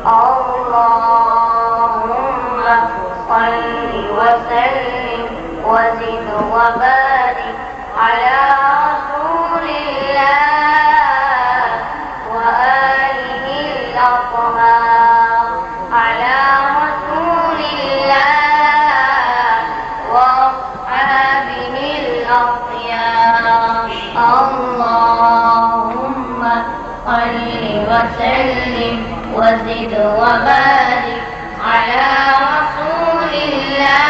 اللهم صل وسلم وزد وبارك على رسول الله وآله الأطهار على رسول الله وأصحابه الأخيار اللهم صل وسلم وزد وبارك على رسول الله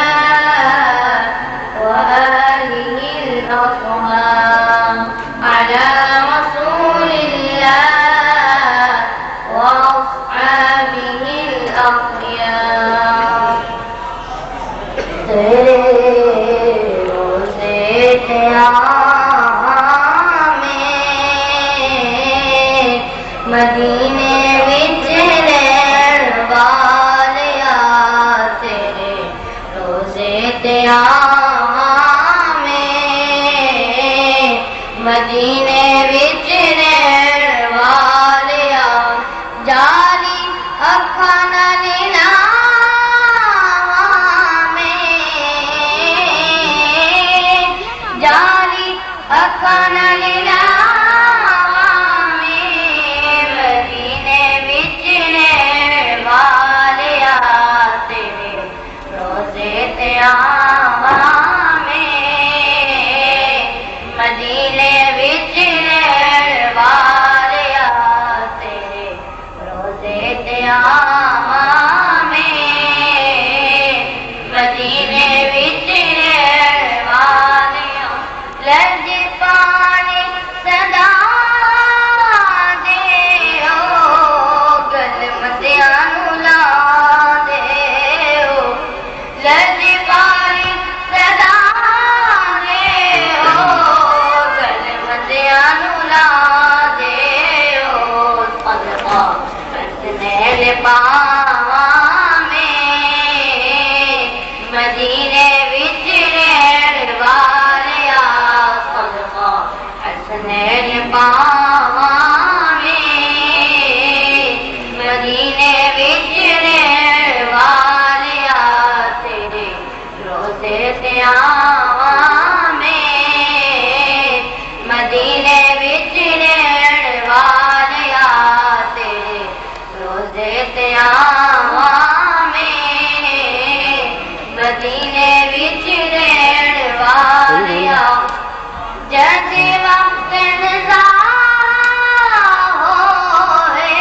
وآله الأطهار على رسول الله وأصحابه الأخيار तेरे रोज़े क़याम में मदीने विच रहण वालिया तेरे रोज़े क़याम में मदीने विच रहण वालिया जाली अखां नाल जाली अखां नाल मदीने विच रहण वालिया तेरे रोज़े क़याम में मदीने विच रहण वालिया तेरे रोज़े क़याम में मदीने विच रहण वालिया लज पानी सदा दे ओ गल मतियां नूं ला दे ओ लज पानी सदा दे ओ गल मतियां नूं ला दे ओ सदका हसनैन पावां में मदीने विच रहण वालिया सदका हसनैन पावां में मदीने विच रहण वालिया तेरे रोज़े क़याम में मदीने विच रहण वालिया तेरे रोज़े क़याम में मदीने विच रहण वालिया जद वक्त नज़ा होवे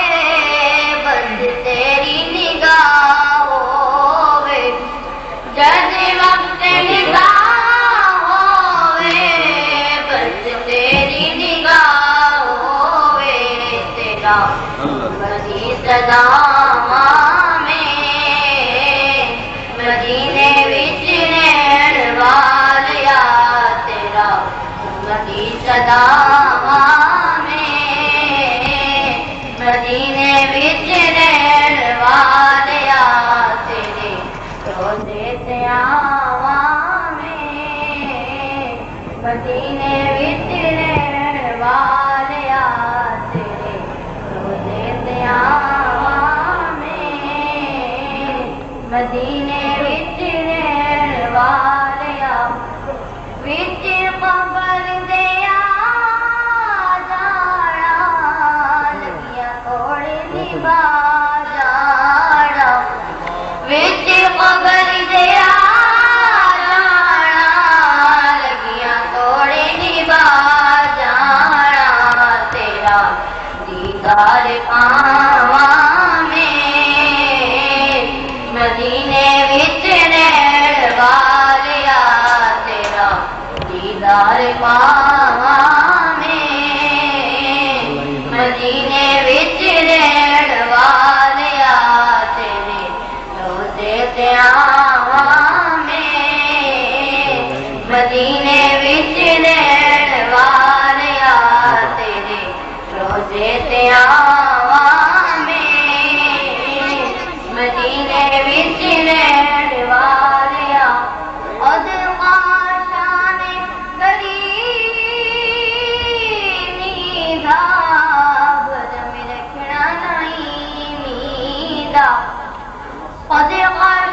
बंद तेरी निगाह होवे जद वक्त नज़ा होवे बंद तेरी निगाह होवे तेरा मदी सदावां में मदीने विच रहण वालिया तेरा मदी सदावां में मदीने विच रहण वालिया तेरे रोज़े क़याम में मदीने विच रहण वालिया तेरे रोज़े क़याम दा पदे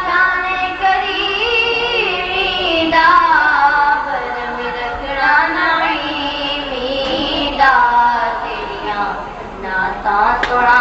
शाने करीदा पर में रखना नहीं मीदा तेरिया नाता सुना